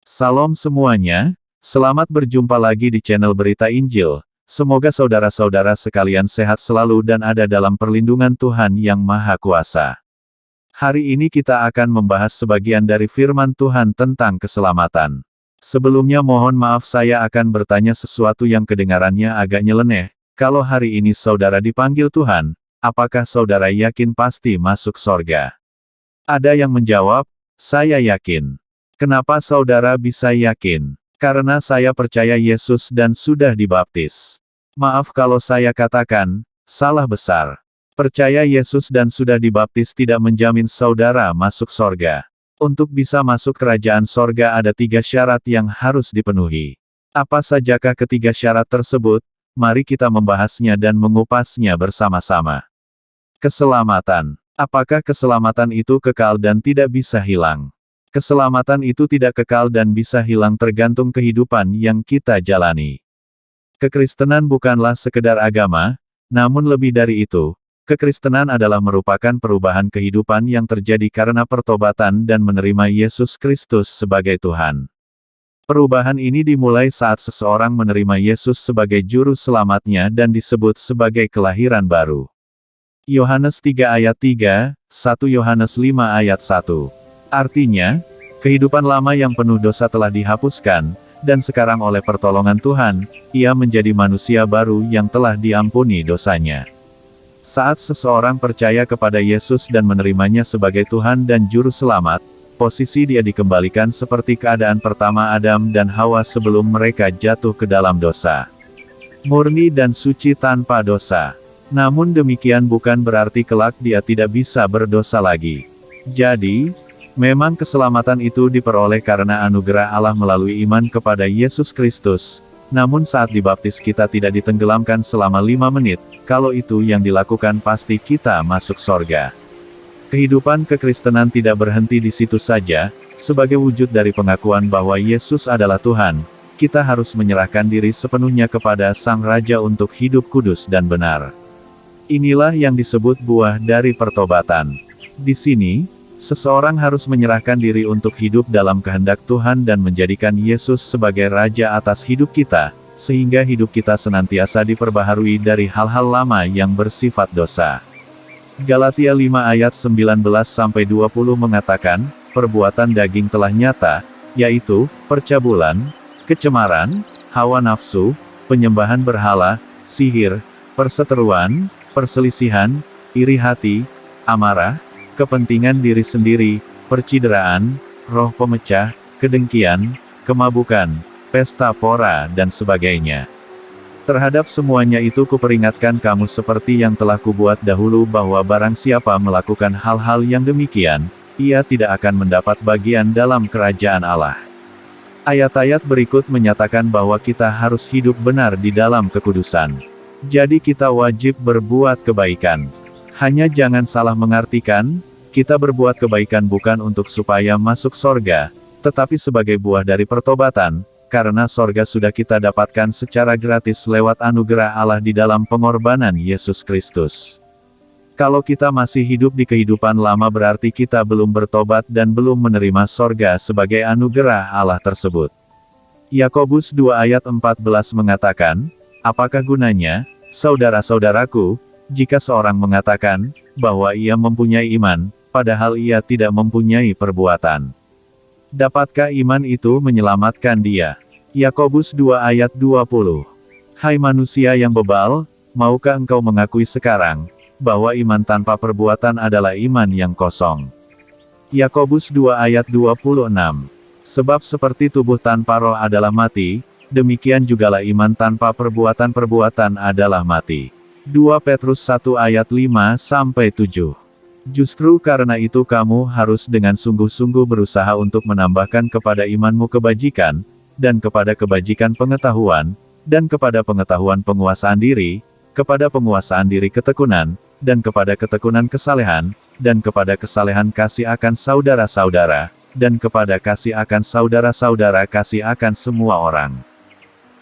Salam semuanya, selamat berjumpa lagi di channel Berita Injil. Semoga saudara-saudara sekalian sehat selalu dan ada dalam perlindungan Tuhan Yang Maha Kuasa. Hari ini kita akan membahas sebagian dari firman Tuhan tentang keselamatan. Sebelumnya mohon maaf saya akan bertanya sesuatu yang kedengarannya agak nyeleneh. Kalau hari ini saudara dipanggil Tuhan, apakah saudara yakin pasti masuk sorga? Ada yang menjawab, saya yakin. Kenapa saudara bisa yakin? Karena saya percaya Yesus dan sudah dibaptis. Maaf kalau saya katakan, salah besar. Percaya Yesus dan sudah dibaptis tidak menjamin saudara masuk sorga. Untuk bisa masuk kerajaan sorga ada 3 syarat yang harus dipenuhi. Apa sajakah ketiga syarat tersebut? Mari kita membahasnya dan mengupasnya bersama-sama. Keselamatan. Apakah keselamatan itu kekal dan tidak bisa hilang? Keselamatan itu tidak kekal dan bisa hilang tergantung kehidupan yang kita jalani. Kekristenan bukanlah sekedar agama, namun lebih dari itu, kekristenan adalah merupakan perubahan kehidupan yang terjadi karena pertobatan dan menerima Yesus Kristus sebagai Tuhan. Perubahan ini dimulai saat seseorang menerima Yesus sebagai juru selamatnya dan disebut sebagai kelahiran baru. Yohanes 3 ayat 3, 1 Yohanes 5 ayat 1. Artinya, kehidupan lama yang penuh dosa telah dihapuskan, dan sekarang oleh pertolongan Tuhan, ia menjadi manusia baru yang telah diampuni dosanya. Saat seseorang percaya kepada Yesus dan menerimanya sebagai Tuhan dan Juru Selamat, posisi dia dikembalikan seperti keadaan pertama Adam dan Hawa sebelum mereka jatuh ke dalam dosa. Murni dan suci tanpa dosa. Namun demikian bukan berarti kelak dia tidak bisa berdosa lagi. Jadi, memang keselamatan itu diperoleh karena anugerah Allah melalui iman kepada Yesus Kristus, namun saat dibaptis kita tidak ditenggelamkan selama 5 menit, kalau itu yang dilakukan pasti kita masuk sorga. Kehidupan kekristenan tidak berhenti di situ saja, sebagai wujud dari pengakuan bahwa Yesus adalah Tuhan, kita harus menyerahkan diri sepenuhnya kepada Sang Raja untuk hidup kudus dan benar. Inilah yang disebut buah dari pertobatan. Di sini, seseorang harus menyerahkan diri untuk hidup dalam kehendak Tuhan dan menjadikan Yesus sebagai Raja atas hidup kita, sehingga hidup kita senantiasa diperbaharui dari hal-hal lama yang bersifat dosa. Galatia 5 ayat 19-20 mengatakan, perbuatan daging telah nyata, yaitu, percabulan, kecemaran, hawa nafsu, penyembahan berhala, sihir, perseteruan, perselisihan, iri hati, amarah, kepentingan diri sendiri, percideraan, roh pemecah, kedengkian, kemabukan, pesta pora dan sebagainya. Terhadap semuanya itu kuperingatkan kamu seperti yang telah kubuat dahulu bahwa barang siapa melakukan hal-hal yang demikian, ia tidak akan mendapat bagian dalam kerajaan Allah. Ayat-ayat berikut menyatakan bahwa kita harus hidup benar di dalam kekudusan. Jadi kita wajib berbuat kebaikan. Hanya jangan salah mengartikan, kita berbuat kebaikan bukan untuk supaya masuk sorga, tetapi sebagai buah dari pertobatan, karena sorga sudah kita dapatkan secara gratis lewat anugerah Allah di dalam pengorbanan Yesus Kristus. Kalau kita masih hidup di kehidupan lama berarti kita belum bertobat dan belum menerima sorga sebagai anugerah Allah tersebut. Yakobus 2 ayat 14 mengatakan, apakah gunanya, saudara-saudaraku, jika seorang mengatakan bahwa ia mempunyai iman, padahal ia tidak mempunyai perbuatan. Dapatkah iman itu menyelamatkan dia? Yakobus 2 ayat 20. Hai manusia yang bebal, maukah engkau mengakui sekarang, bahwa iman tanpa perbuatan adalah iman yang kosong? Yakobus 2 ayat 26. Sebab seperti tubuh tanpa roh adalah mati, demikian jugalah iman tanpa perbuatan-perbuatan adalah mati. 2 Petrus 1 ayat 5-7. Justru karena itu kamu harus dengan sungguh-sungguh berusaha untuk menambahkan kepada imanmu kebajikan, dan kepada kebajikan pengetahuan, dan kepada pengetahuan penguasaan diri, kepada penguasaan diri ketekunan, dan kepada ketekunan kesalehan, dan kepada kesalehan kasih akan saudara-saudara, dan kepada kasih akan saudara-saudara kasih akan semua orang.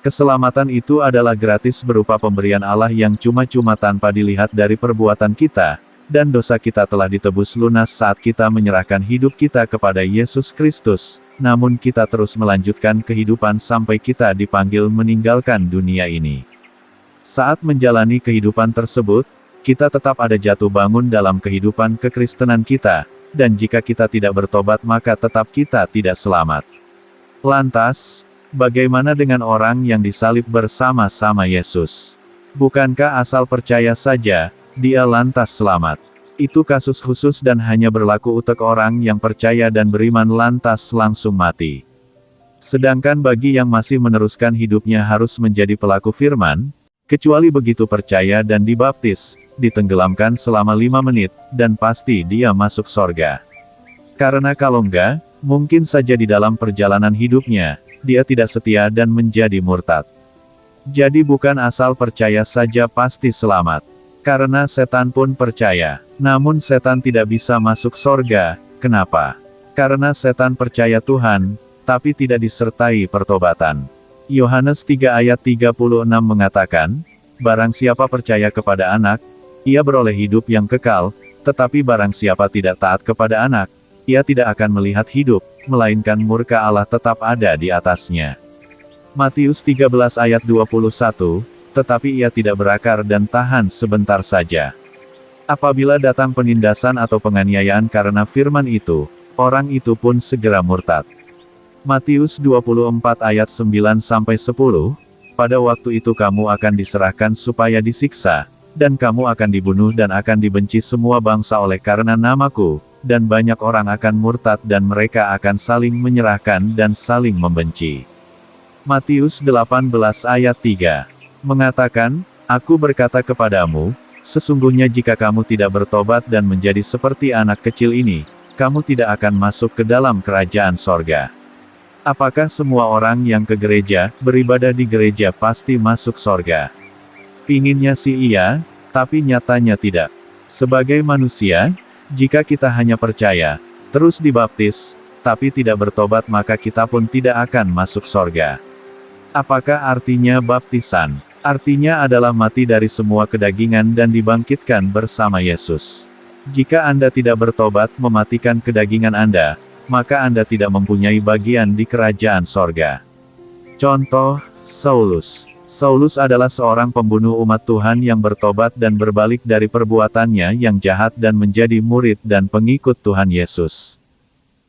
Keselamatan itu adalah gratis berupa pemberian Allah yang cuma-cuma tanpa dilihat dari perbuatan kita, dan dosa kita telah ditebus lunas saat kita menyerahkan hidup kita kepada Yesus Kristus, namun kita terus melanjutkan kehidupan sampai kita dipanggil meninggalkan dunia ini. Saat menjalani kehidupan tersebut, kita tetap ada jatuh bangun dalam kehidupan kekristenan kita, dan jika kita tidak bertobat maka tetap kita tidak selamat. Lantas, bagaimana dengan orang yang disalib bersama-sama Yesus? Bukankah asal percaya saja, dia lantas selamat? Itu kasus khusus dan hanya berlaku untuk orang yang percaya dan beriman lantas langsung mati. Sedangkan bagi yang masih meneruskan hidupnya harus menjadi pelaku firman, kecuali begitu percaya dan dibaptis, ditenggelamkan selama 5 menit, dan pasti dia masuk sorga. Karena kalau enggak, mungkin saja di dalam perjalanan hidupnya, dia tidak setia dan menjadi murtad. Jadi bukan asal percaya saja pasti selamat. Karena setan pun percaya. Namun setan tidak bisa masuk sorga. Kenapa? Karena setan percaya Tuhan, tapi tidak disertai pertobatan. Yohanes 3 ayat 36 mengatakan, barang siapa percaya kepada anak, ia beroleh hidup yang kekal, tetapi barang siapa tidak taat kepada anak, ia tidak akan melihat hidup, melainkan murka Allah tetap ada di atasnya. Matius 13 ayat 21, tetapi ia tidak berakar dan tahan sebentar saja. Apabila datang penindasan atau penganiayaan karena firman itu, orang itu pun segera murtad. Matius 24 ayat 9-10, pada waktu itu kamu akan diserahkan supaya disiksa, dan kamu akan dibunuh dan akan dibenci semua bangsa oleh karena namaku, dan banyak orang akan murtad dan mereka akan saling menyerahkan dan saling membenci. Matius 18 ayat 3 mengatakan, aku berkata kepadamu, sesungguhnya jika kamu tidak bertobat dan menjadi seperti anak kecil ini, kamu tidak akan masuk ke dalam kerajaan sorga. Apakah semua orang yang ke gereja, beribadah di gereja pasti masuk sorga? Pinginnya sih iya, tapi nyatanya tidak. Sebagai manusia, jika kita hanya percaya, terus dibaptis, tapi tidak bertobat maka kita pun tidak akan masuk sorga. Apakah artinya baptisan? Artinya adalah mati dari semua kedagingan dan dibangkitkan bersama Yesus. Jika Anda tidak bertobat mematikan kedagingan Anda, maka Anda tidak mempunyai bagian di kerajaan sorga. Contoh, Saulus. Saulus adalah seorang pembunuh umat Tuhan yang bertobat dan berbalik dari perbuatannya yang jahat dan menjadi murid dan pengikut Tuhan Yesus.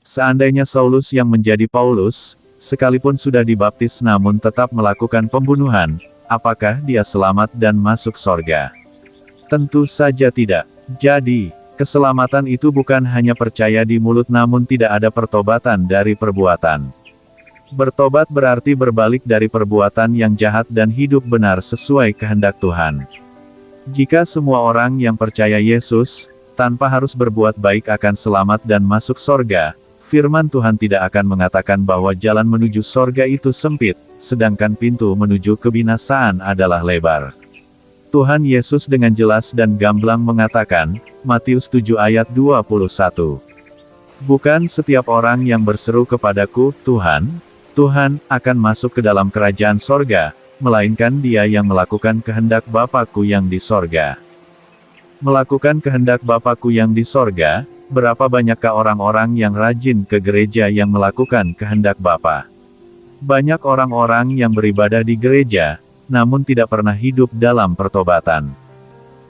Seandainya Saulus yang menjadi Paulus, sekalipun sudah dibaptis namun tetap melakukan pembunuhan, apakah dia selamat dan masuk sorga? Tentu saja tidak. Jadi, keselamatan itu bukan hanya percaya di mulut namun tidak ada pertobatan dari perbuatan. Bertobat berarti berbalik dari perbuatan yang jahat dan hidup benar sesuai kehendak Tuhan. Jika semua orang yang percaya Yesus, tanpa harus berbuat baik akan selamat dan masuk sorga, firman Tuhan tidak akan mengatakan bahwa jalan menuju sorga itu sempit, sedangkan pintu menuju kebinasaan adalah lebar. Tuhan Yesus dengan jelas dan gamblang mengatakan, Matius 7 ayat 21. Bukan setiap orang yang berseru kepadaku, Tuhan, Tuhan, akan masuk ke dalam kerajaan sorga, melainkan dia yang melakukan kehendak Bapa-Ku yang di sorga. Melakukan kehendak Bapa-Ku yang di sorga, berapa banyakkah orang-orang yang rajin ke gereja yang melakukan kehendak Bapa? Banyak orang-orang yang beribadah di gereja, namun tidak pernah hidup dalam pertobatan.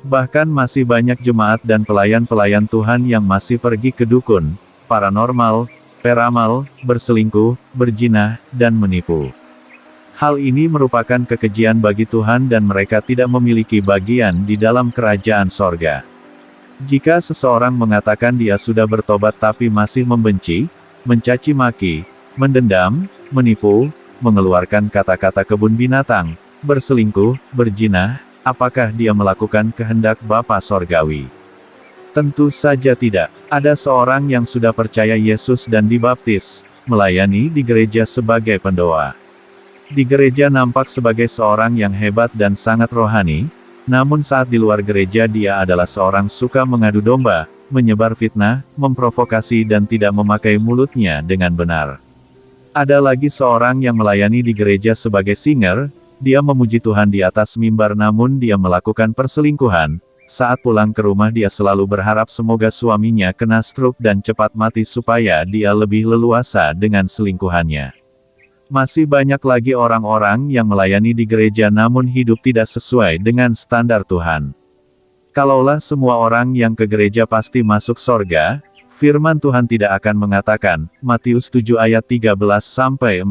Bahkan masih banyak jemaat dan pelayan-pelayan Tuhan yang masih pergi ke dukun, paranormal, peramal, berselingkuh, berzina, dan menipu. Hal ini merupakan kekejian bagi Tuhan dan mereka tidak memiliki bagian di dalam kerajaan sorga. Jika seseorang mengatakan dia sudah bertobat tapi masih membenci, mencaci maki, mendendam, menipu, mengeluarkan kata-kata kebun binatang, berselingkuh, berzina, apakah dia melakukan kehendak Bapa Sorgawi? Tentu saja tidak. Ada seorang yang sudah percaya Yesus dan dibaptis, melayani di gereja sebagai pendoa. Di gereja nampak sebagai seorang yang hebat dan sangat rohani, namun saat di luar gereja dia adalah seorang suka mengadu domba, menyebar fitnah, memprovokasi dan tidak memakai mulutnya dengan benar. Ada lagi seorang yang melayani di gereja sebagai singer, dia memuji Tuhan di atas mimbar namun dia melakukan perselingkuhan, saat pulang ke rumah dia selalu berharap semoga suaminya kena stroke dan cepat mati supaya dia lebih leluasa dengan selingkuhannya. Masih banyak lagi orang-orang yang melayani di gereja namun hidup tidak sesuai dengan standar Tuhan. Kalaulah semua orang yang ke gereja pasti masuk sorga, firman Tuhan tidak akan mengatakan, Matius 7 ayat 13-14.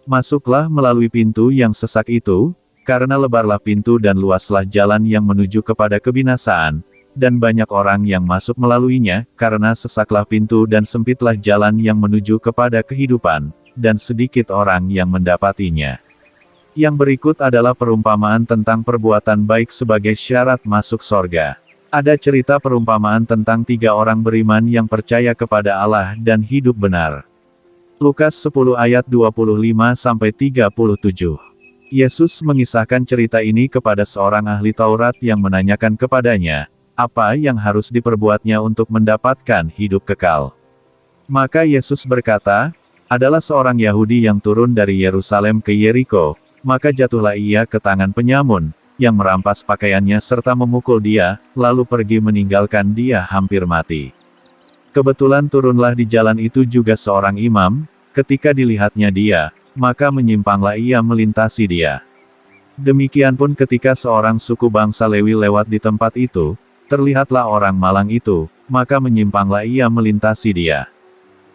Masuklah melalui pintu yang sesak itu, karena lebarlah pintu dan luaslah jalan yang menuju kepada kebinasaan, dan banyak orang yang masuk melaluinya, karena sesaklah pintu dan sempitlah jalan yang menuju kepada kehidupan, dan sedikit orang yang mendapatinya. Yang berikut adalah perumpamaan tentang perbuatan baik sebagai syarat masuk sorga. Ada cerita perumpamaan tentang 3 orang beriman yang percaya kepada Allah dan hidup benar. Lukas 10 ayat 25-37. Yesus mengisahkan cerita ini kepada seorang ahli Taurat yang menanyakan kepadanya, apa yang harus diperbuatnya untuk mendapatkan hidup kekal. Maka Yesus berkata, adalah seorang Yahudi yang turun dari Yerusalem ke Yeriko, maka jatuhlah ia ke tangan penyamun, yang merampas pakaiannya serta memukul dia, lalu pergi meninggalkan dia hampir mati. Kebetulan turunlah di jalan itu juga seorang imam, ketika dilihatnya dia, maka menyimpanglah ia melintasi dia. Demikian pun ketika seorang suku bangsa Lewi lewat di tempat itu, terlihatlah orang malang itu, maka menyimpanglah ia melintasi dia.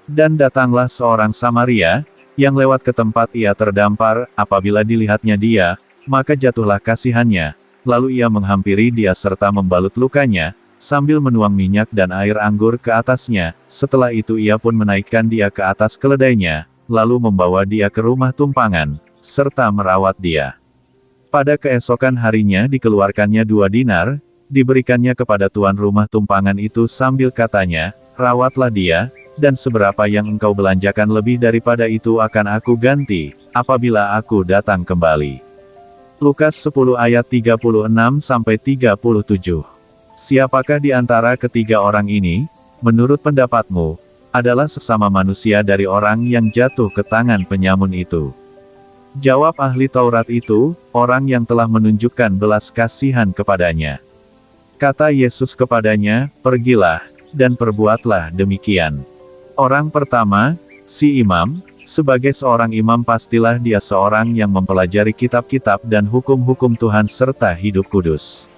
Dan datanglah seorang Samaria, yang lewat ke tempat ia terdampar, apabila dilihatnya dia, maka jatuhlah kasihannya, lalu ia menghampiri dia serta membalut lukanya, sambil menuang minyak dan air anggur ke atasnya, setelah itu ia pun menaikkan dia ke atas keledainya, lalu membawa dia ke rumah tumpangan, serta merawat dia. Pada keesokan harinya dikeluarkannya 2 dinar, diberikannya kepada tuan rumah tumpangan itu sambil katanya, rawatlah dia, dan seberapa yang engkau belanjakan lebih daripada itu akan aku ganti, apabila aku datang kembali. Lukas 10 ayat 36-37. Siapakah di antara ketiga orang ini, menurut pendapatmu, adalah sesama manusia dari orang yang jatuh ke tangan penyamun itu? Jawab ahli Taurat itu, orang yang telah menunjukkan belas kasihan kepadanya. Kata Yesus kepadanya, pergilah, dan perbuatlah demikian. Orang pertama, si imam, sebagai seorang imam pastilah dia seorang yang mempelajari kitab-kitab dan hukum-hukum Tuhan serta hidup kudus.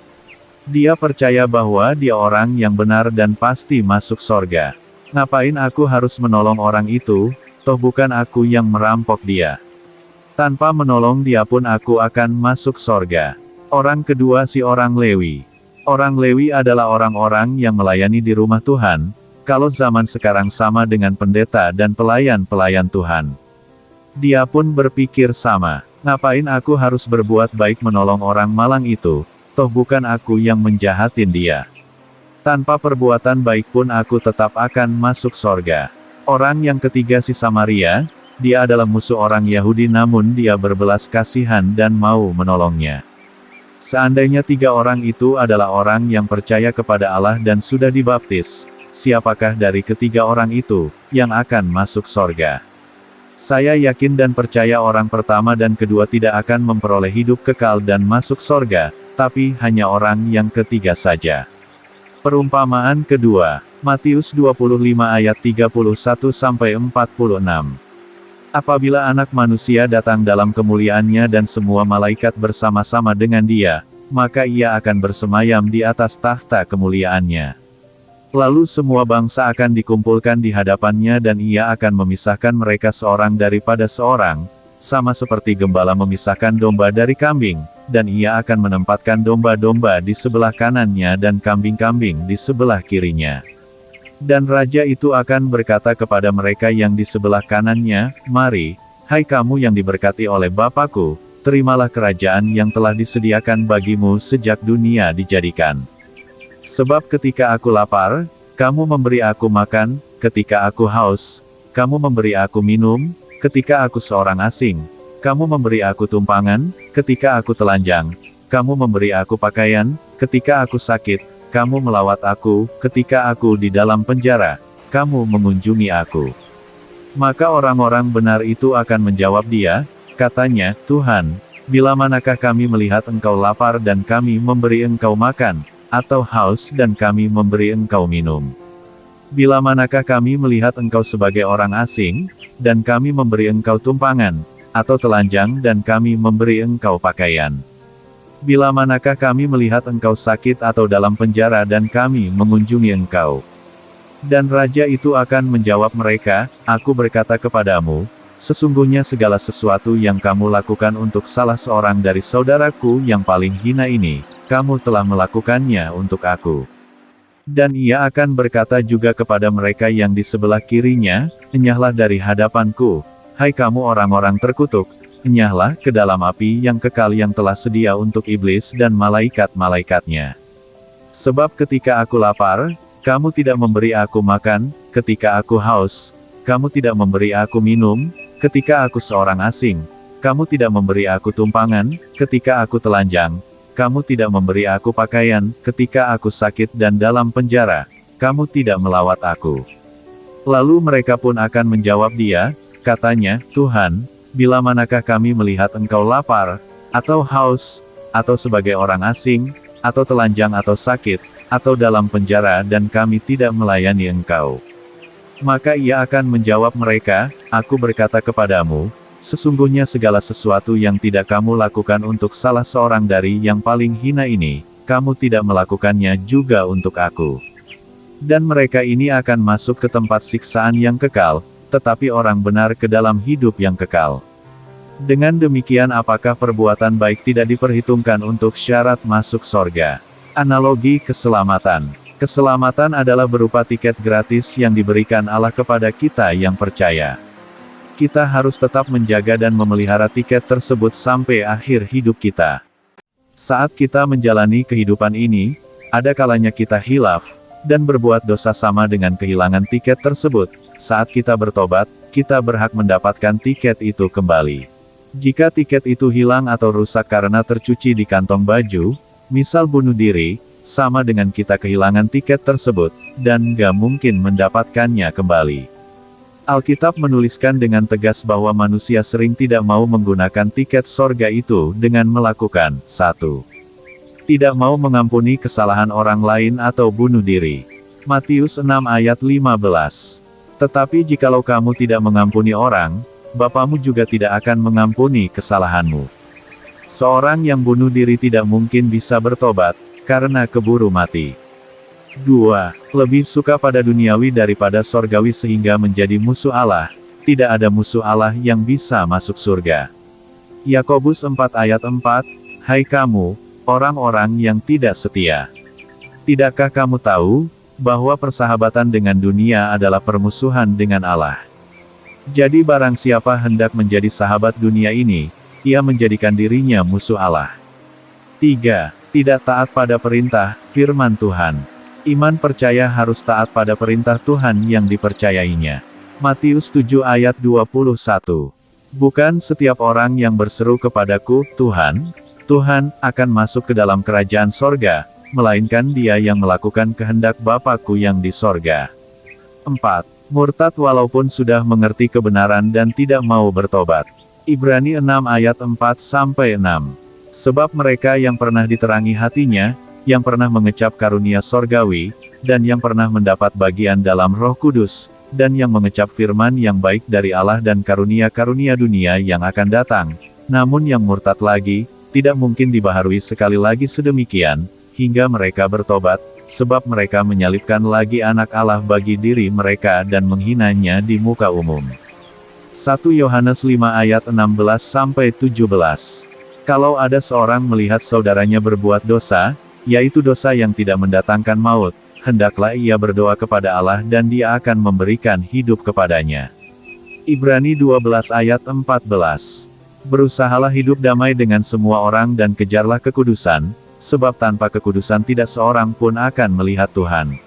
Dia percaya bahwa dia orang yang benar dan pasti masuk sorga. Ngapain aku harus menolong orang itu, toh bukan aku yang merampok dia. Tanpa menolong dia pun aku akan masuk sorga. Orang kedua si orang Lewi. Orang Lewi adalah orang-orang yang melayani di rumah Tuhan, kalau zaman sekarang sama dengan pendeta dan pelayan-pelayan Tuhan. Dia pun berpikir sama, ngapain aku harus berbuat baik menolong orang malang itu, toh bukan aku yang menjahatin dia. Tanpa perbuatan baik pun aku tetap akan masuk sorga. Orang yang ketiga si Samaria, dia adalah musuh orang Yahudi namun dia berbelas kasihan dan mau menolongnya. Seandainya 3 orang itu adalah orang yang percaya kepada Allah dan sudah dibaptis, siapakah dari ketiga orang itu, yang akan masuk sorga? Saya yakin dan percaya orang pertama dan kedua tidak akan memperoleh hidup kekal dan masuk sorga, tapi hanya orang yang ketiga saja. Perumpamaan kedua, Matius 25 ayat 31-46. Apabila anak manusia datang dalam kemuliaannya dan semua malaikat bersama-sama dengan dia, maka ia akan bersemayam di atas takhta kemuliaannya. Lalu semua bangsa akan dikumpulkan di hadapannya dan ia akan memisahkan mereka seorang daripada seorang, sama seperti gembala memisahkan domba dari kambing, dan ia akan menempatkan domba-domba di sebelah kanannya dan kambing-kambing di sebelah kirinya. Dan raja itu akan berkata kepada mereka yang di sebelah kanannya, mari, hai kamu yang diberkati oleh Bapakku, terimalah kerajaan yang telah disediakan bagimu sejak dunia dijadikan. Sebab ketika aku lapar, kamu memberi aku makan, ketika aku haus, kamu memberi aku minum, ketika aku seorang asing, kamu memberi aku tumpangan, ketika aku telanjang, kamu memberi aku pakaian, ketika aku sakit, kamu melawat aku, ketika aku di dalam penjara, kamu mengunjungi aku. Maka orang-orang benar itu akan menjawab dia, katanya, Tuhan, bila manakah kami melihat engkau lapar dan kami memberi engkau makan, atau haus dan kami memberi engkau minum? Bila manakah kami melihat engkau sebagai orang asing, dan kami memberi engkau tumpangan, atau telanjang dan kami memberi engkau pakaian? Bila manakah kami melihat engkau sakit atau dalam penjara dan kami mengunjungi engkau? Dan raja itu akan menjawab mereka, aku berkata kepadamu, sesungguhnya segala sesuatu yang kamu lakukan untuk salah seorang dari saudaraku yang paling hina ini, kamu telah melakukannya untuk aku. Dan ia akan berkata juga kepada mereka yang di sebelah kirinya, enyahlah dari hadapanku, hai kamu orang-orang terkutuk, enyahlah ke dalam api yang kekal yang telah sedia untuk iblis dan malaikat-malaikatnya. Sebab ketika aku lapar, kamu tidak memberi aku makan, ketika aku haus, kamu tidak memberi aku minum, ketika aku seorang asing, kamu tidak memberi aku tumpangan, ketika aku telanjang, kamu tidak memberi aku pakaian, ketika aku sakit dan dalam penjara, kamu tidak melawat aku. Lalu mereka pun akan menjawab dia, katanya, Tuhan, bila manakah kami melihat engkau lapar, atau haus, atau sebagai orang asing, atau telanjang atau sakit, atau dalam penjara dan kami tidak melayani engkau? Maka ia akan menjawab mereka, aku berkata kepadamu, sesungguhnya segala sesuatu yang tidak kamu lakukan untuk salah seorang dari yang paling hina ini, kamu tidak melakukannya juga untuk aku. Dan mereka ini akan masuk ke tempat siksaan yang kekal, tetapi orang benar ke dalam hidup yang kekal. Dengan demikian apakah perbuatan baik tidak diperhitungkan untuk syarat masuk sorga? Analogi keselamatan. Keselamatan adalah berupa tiket gratis yang diberikan Allah kepada kita yang percaya. Kita harus tetap menjaga dan memelihara tiket tersebut sampai akhir hidup kita. Saat kita menjalani kehidupan ini, ada kalanya kita hilaf, dan berbuat dosa sama dengan kehilangan tiket tersebut. Saat kita bertobat, kita berhak mendapatkan tiket itu kembali. Jika tiket itu hilang atau rusak karena tercuci di kantong baju, misal bunuh diri, sama dengan kita kehilangan tiket tersebut, dan gak mungkin mendapatkannya kembali. Alkitab menuliskan dengan tegas bahwa manusia sering tidak mau menggunakan tiket sorga itu dengan melakukan 1. Tidak mau mengampuni kesalahan orang lain atau bunuh diri. Matius 6 ayat 15. Tetapi jikalau kamu tidak mengampuni orang, Bapamu juga tidak akan mengampuni kesalahanmu. Seorang yang bunuh diri tidak mungkin bisa bertobat, karena keburu mati. 2. Lebih suka pada duniawi daripada sorgawi sehingga menjadi musuh Allah. Tidak ada musuh Allah yang bisa masuk surga. Yakobus 4 ayat 4, hai kamu, orang-orang yang tidak setia. Tidakkah kamu tahu, bahwa persahabatan dengan dunia adalah permusuhan dengan Allah? Jadi barang siapa hendak menjadi sahabat dunia ini, ia menjadikan dirinya musuh Allah. 3. Tidak taat pada perintah, firman Tuhan. Iman percaya harus taat pada perintah Tuhan yang dipercayainya. Matius 7 ayat 21. Bukan setiap orang yang berseru kepadaku, Tuhan, Tuhan, akan masuk ke dalam kerajaan sorga, melainkan dia yang melakukan kehendak Bapa-Ku yang di sorga. 4. Murtad walaupun sudah mengerti kebenaran dan tidak mau bertobat. Ibrani 6 ayat 4-6. Sebab mereka yang pernah diterangi hatinya, yang pernah mengecap karunia sorgawi, dan yang pernah mendapat bagian dalam Roh Kudus, dan yang mengecap firman yang baik dari Allah dan karunia-karunia dunia yang akan datang, namun yang murtad lagi, tidak mungkin dibaharui sekali lagi sedemikian, hingga mereka bertobat, sebab mereka menyalibkan lagi anak Allah bagi diri mereka dan menghinanya di muka umum. 1 Yohanes 5 ayat 16-17. Kalau ada seorang melihat saudaranya berbuat dosa, yaitu dosa yang tidak mendatangkan maut, hendaklah ia berdoa kepada Allah dan Dia akan memberikan hidup kepadanya. Ibrani 12 ayat 14. Berusahalah hidup damai dengan semua orang dan kejarlah kekudusan, sebab tanpa kekudusan tidak seorang pun akan melihat Tuhan.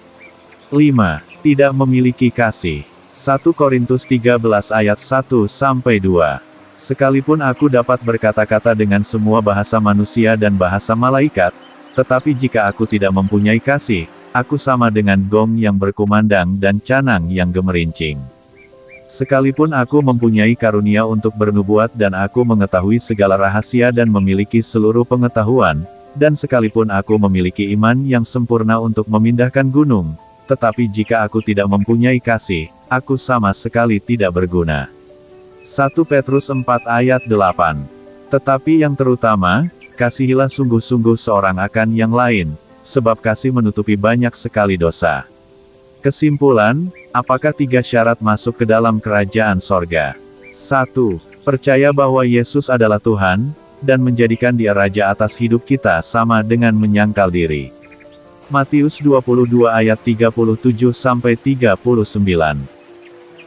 5. Tidak memiliki kasih. 1 Korintus 13 ayat 1-2. Sekalipun aku dapat berkata-kata dengan semua bahasa manusia dan bahasa malaikat, tetapi jika aku tidak mempunyai kasih, aku sama dengan gong yang berkumandang dan canang yang gemerincing. Sekalipun aku mempunyai karunia untuk bernubuat dan aku mengetahui segala rahasia dan memiliki seluruh pengetahuan, dan sekalipun aku memiliki iman yang sempurna untuk memindahkan gunung, tetapi jika aku tidak mempunyai kasih, aku sama sekali tidak berguna. 1 Petrus 4 ayat 8. Tetapi yang terutama, kasihilah sungguh-sungguh seorang akan yang lain, sebab kasih menutupi banyak sekali dosa. Kesimpulan, apakah 3 syarat masuk ke dalam kerajaan sorga? 1. Percaya bahwa Yesus adalah Tuhan, dan menjadikan Dia Raja atas hidup kita sama dengan menyangkal diri. Matius 22 ayat 37-39.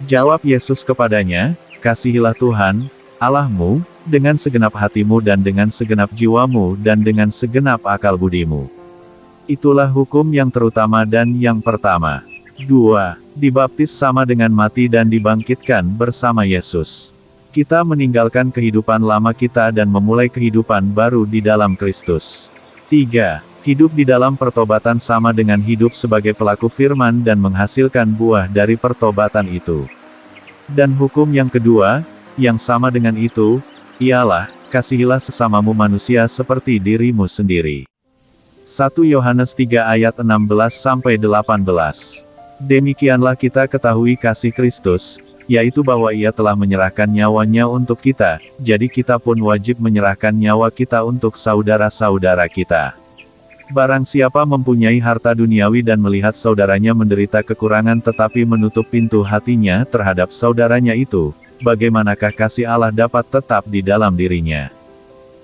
Jawab Yesus kepadanya, kasihilah Tuhan, Allahmu, dengan segenap hatimu dan dengan segenap jiwamu dan dengan segenap akal budimu. Itulah hukum yang terutama dan yang pertama. 2. Dibaptis sama dengan mati dan dibangkitkan bersama Yesus. Kita meninggalkan kehidupan lama kita dan memulai kehidupan baru di dalam Kristus. 3. Hidup di dalam pertobatan sama dengan hidup sebagai pelaku firman dan menghasilkan buah dari pertobatan itu. Dan hukum yang kedua, yang sama dengan itu, ialah, kasihilah sesamamu manusia seperti dirimu sendiri. 1 Yohanes 3 ayat 16-18. Demikianlah kita ketahui kasih Kristus, yaitu bahwa Ia telah menyerahkan nyawanya untuk kita, jadi kita pun wajib menyerahkan nyawa kita untuk saudara-saudara kita. Barang siapa mempunyai harta duniawi dan melihat saudaranya menderita kekurangan tetapi menutup pintu hatinya terhadap saudaranya itu, bagaimanakah kasih Allah dapat tetap di dalam dirinya?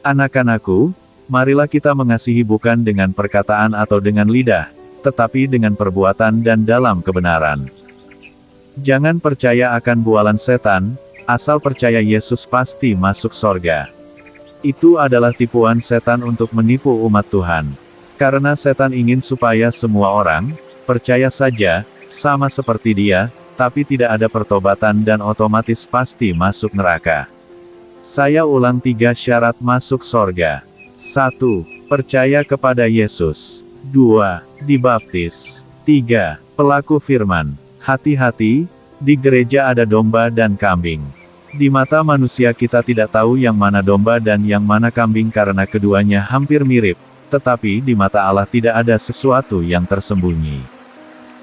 Anak-anakku, marilah kita mengasihi bukan dengan perkataan atau dengan lidah, tetapi dengan perbuatan dan dalam kebenaran. Jangan percaya akan bualan setan, asal percaya Yesus pasti masuk sorga. Itu adalah tipuan setan untuk menipu umat Tuhan. Karena setan ingin supaya semua orang percaya saja, sama seperti dia, tapi tidak ada pertobatan dan otomatis pasti masuk neraka. Saya ulang 3 syarat masuk sorga. 1. Percaya kepada Yesus. 2. Dibaptis. 3. Pelaku firman. Hati-hati, di gereja ada domba dan kambing. Di mata manusia kita tidak tahu yang mana domba dan yang mana kambing karena keduanya hampir mirip, tetapi di mata Allah tidak ada sesuatu yang tersembunyi.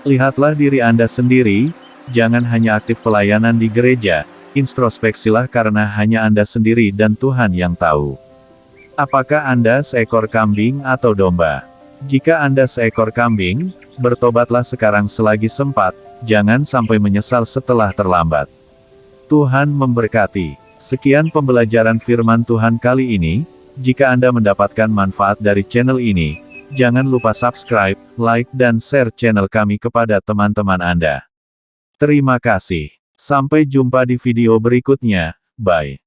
Lihatlah diri Anda sendiri, jangan hanya aktif pelayanan di gereja, introspeksilah karena hanya Anda sendiri dan Tuhan yang tahu. Apakah Anda seekor kambing atau domba? Jika Anda seekor kambing, bertobatlah sekarang selagi sempat, jangan sampai menyesal setelah terlambat. Tuhan memberkati. Sekian pembelajaran firman Tuhan kali ini. Jika Anda mendapatkan manfaat dari channel ini, jangan lupa subscribe, like dan share channel kami kepada teman-teman Anda. Terima kasih. Sampai jumpa di video berikutnya. Bye.